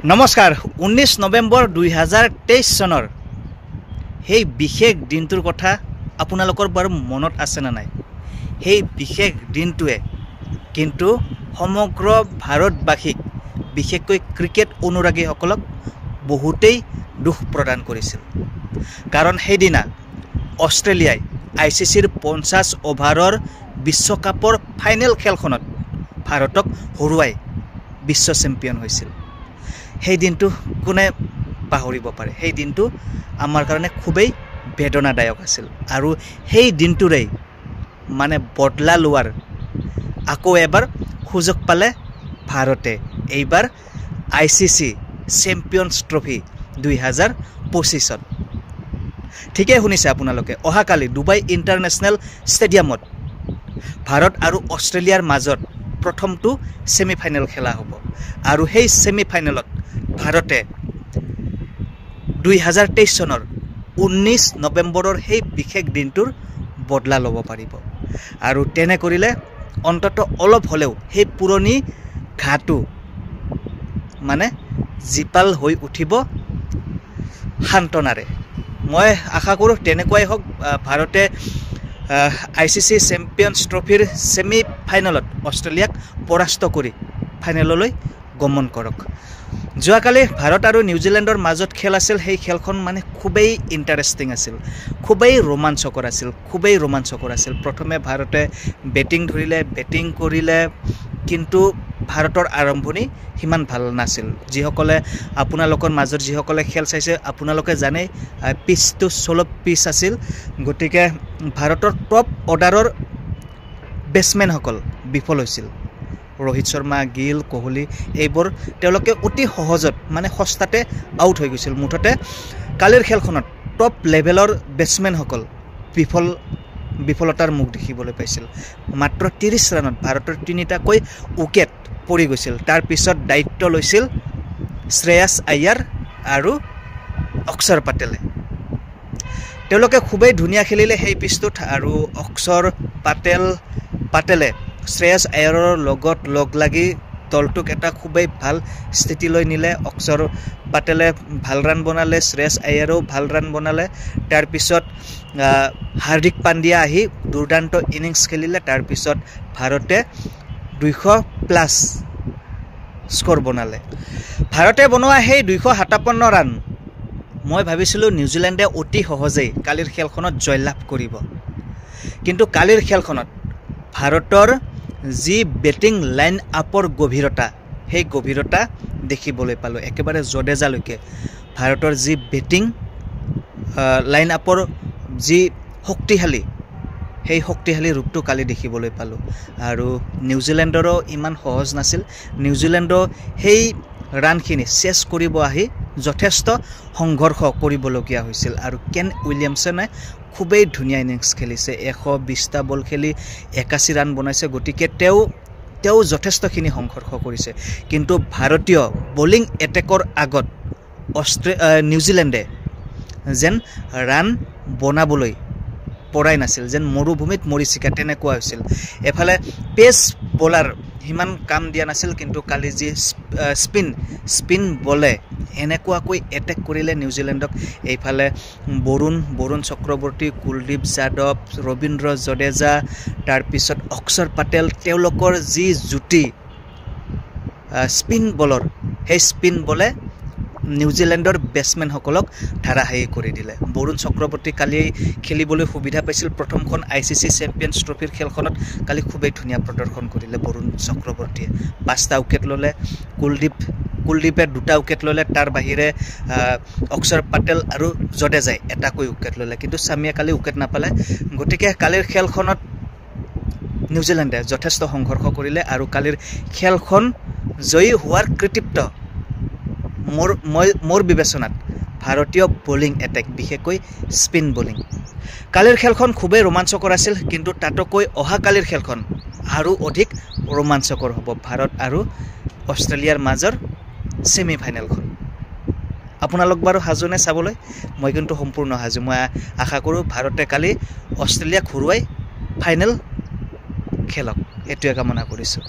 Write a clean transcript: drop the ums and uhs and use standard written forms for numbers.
নমস্কাৰ 19 নৱেম্বৰ 2023 চনৰ সেই বিশেষ দিনটোৰ কথা আপোনালোকৰ বাৰু মনত আছে না নাই সেই বিশেষ দিনটোৱে কিন্তু সমগ্ৰ ভাৰতবাসীক বিশেষকৈ ক্ৰিকেট অনুৰাগীসকলক বহুতেই দুখ প্ৰদান কৰিছিল কাৰণ সেইদিনা অষ্ট্ৰেলিয়াই আইচিচিৰ 50 অভাৰৰ বিশ্বকাপৰ ফাইনেল খেলখনত ভাৰতক হৰুৱাই বিশ্ব চেম্পিয়ন হৈছিল সেই দিনটো কোনে পাহৰিব পাৰে সেই দিনটো আমাৰ কাৰণে খুবেই বেদনাদায়ক আছিল আৰু সেই দিনটোৰেই মানে বদলা লোৱাৰ আকৌ এবাৰ সুযোগ পালে ভাৰতে এইবাৰ আইচিচি চেম্পিয়নছ ট্ৰফি 2025 ত ঠিকই শুনিছে আপোনালোকে অহাকালি দুবাই ইন্টাৰনেশ্যনেল ষ্টেডিয়ামত ভাৰত আৰু অষ্ট্ৰেলিয়াৰ মাজত প্ৰথমটো সেমিফাইনেল খেলা হ'ব আৰু সেই সেমিফাইনেলত ভাৰতে 2023 চনৰ 19 নৱেম্বৰৰ সেই বিশেষ দিনটোৰ বদলা ল'ব পাৰিব আৰু তেনে কৰিলে অন্তত অলপ হলেও সেই পুৰণি ঘাটো মানে জিপাল হৈ উঠিব শান্তনাৰে মই আশা কৰোঁ তেনেকুৱাই হোক ভাৰতে আইচিচি চেম্পিয়নছ ট্ৰফিৰ সেমিফাইনেলত অষ্ট্ৰেলিয়াক পৰাস্ত কৰি ফাইনেললৈ গমন কৰক যোৱাকালি ভাৰত আৰু নিউজিলেণ্ডৰ মাজত খেল আছিল সেই খেলখন মানে খুবেই ইন্টাৰেষ্টিং আছিল খুবেই ৰোমাঞ্চকৰ আছিল প্ৰথমে ভাৰতে বেটিং ধৰিলে বেটিং কৰিলে কিন্তু ভাৰতৰ আৰম্ভণি হিমান ভাল নাছিল যিসকলে আপোনালোকৰ মাজত যিসকলে খেল চাইছে আপোনালোকে জানে পিচটো স্লো পিচ আছিল গতিকে ভাৰতৰ টপ অৰ্ডাৰৰ বেটসমেনসকল বিফল হৈছিল रोहित शर्मा गिल कोहली এইবোৰ তেওঁলোকে অতি সহজত মানে সস্তাতে আউট হৈ গৈছিল মুঠতে কালিৰ খেলখনত টপ লেভেলৰ বেটসমেন সকল বিফলতাৰ মুখ দেখিবলৈ পাইছিল মাত্ৰ 30 ৰানত ভাৰতৰ তিনিটাকৈ উইকেট পৰি গৈছিল তাৰ পিছত দায়িত্ব লৈছিল শ্ৰেয়াস আয়াৰ আৰু অক্ষৰ পেটেলে তেওঁলোকে খুবেই ধুনীয়া খেলিলে সেই পিচটোত আৰু অক্ষৰ পেটেলে শ্ৰেয়াস আয়াৰৰ লগত লগ লাগি দলটোক এটা খুবেই ভাল স্থিতিলৈ নিলে অক্ষৰ পেটেলে ভাল ৰান বনালে শ্ৰেয়াস আয়াৰেও ভাল ৰান বনালে তাৰ পিছত হাৰ্দিক পাণ্ডিয়া আহি দুৰ্দান্ত ইনিংছ খেলিলে তাৰ পিছত ভাৰতে 200+ স্কোৰ বনালে ভাৰতে বনোৱা সেই 257 ৰান মই ভাবিছিলো নিউজিলেণ্ডে অতি সহজেই কালিৰ খেলখনত জয়লাভ কৰিব কিন্তু কালিৰ খেলখনত ভাৰতৰ যি বেটিং লাইন আপৰ গভীৰতা সেই গভীৰতা দেখিবলৈ পালো একেবাৰে জডেজালৈকে ভাৰতৰ যি বেটিং লাইন আপৰ যি শক্তিশালী সেই শক্তিশালী ৰূপটো কালি দেখিবলৈ পালো আৰু নিউজিলেণ্ডৰো ইমান সহজ নাছিল নিউজিলেণ্ডো সেই ৰানখিনি চেছ কৰিব আহি যথেষ্ট সংঘৰ্ষ কৰিবলগীয়া হৈছিল আৰু কেন উইলিয়ামছনে খুবেই ধুনীয়া ইনিংছ খেলিছে 120টা বল খেলি 81 ৰান বনাইছে গতিকে তেওঁ যথেষ্টখিনি সংঘৰ্ষ কৰিছে কিন্তু ভাৰতীয় বোলিং এটেকৰ আগত নিউজিলেণ্ডে যেন ৰান বনাবলৈ পৰাই নাছিল যেন মৰুভূমিত মৰিচিকা তেনেকুৱা হৈছিল এফালে পেস বলাৰ হিমান কাম দিয়া নাছিল কিন্তু কালি যি স্পিন বলে এনেকুৱাকৈ এটেক কৰিলে নিউজিলেণ্ডক এইফালে বৰুণ চক্ৰৱৰ্তী কুলদীপ যাদৱ ৰবীন্দ্ৰ জডেজা তাৰ পিছত অক্ষৰ পেটেল তেওঁলোকৰ যি জুটি স্পিন বলৰ সেই স্পিন বলে নিউজিলেণ্ডৰ বেটসমেন সকলক ধাৰাসায়ী কৰি দিলে বৰুণ চক্ৰৱৰ্তী কালি খেলিবলৈ সুবিধা পাইছিল প্ৰথমখন আইচিচি চেম্পিয়নছ ট্ৰফিৰ খেলখনত কালি খুবেই ধুনীয়া প্ৰদৰ্শন কৰিলে বৰুণ চক্ৰৱৰ্তীয়ে 5টা উইকেট ললে কুলদীপে 2টা উইকেট ললে তাৰ বাহিৰে অক্ষৰ পেটেল আৰু জডেজাই এটাকৈ উইকেট ললে কিন্তু সামিয়া কালি উইকেট নাপালে গতিকে কালিৰ খেলখনত নিউজিলেণ্ডে যথেষ্ট সংঘৰ্ষ কৰিলে আৰু কালিৰ খেলখন জয়ী হোৱাৰ কৃতিত্ব মোৰ বিবেচনাত ভাৰতীয় বোলিং এটেক বিশেষকৈ স্পিন বোলিং কালিৰ খেলখন খুবেই ৰোমাঞ্চকৰ আছিল কিন্তু তাতকৈ অহা কালিৰ খেলখন আৰু অধিক ৰোমাঞ্চকৰ হ'ব ভাৰত আৰু অষ্ট্ৰেলিয়াৰ মাজৰ সেমিফাইনেলখন আপোনালোক বাৰু হাজুনে চাবলৈ মই কিন্তু সম্পূৰ্ণ হাজু মই আশা কৰোঁ ভাৰতে কালি অষ্ট্ৰেলিয়াক হৰুৱাই ফাইনেল খেলক এটোৱে কামনা কৰিছো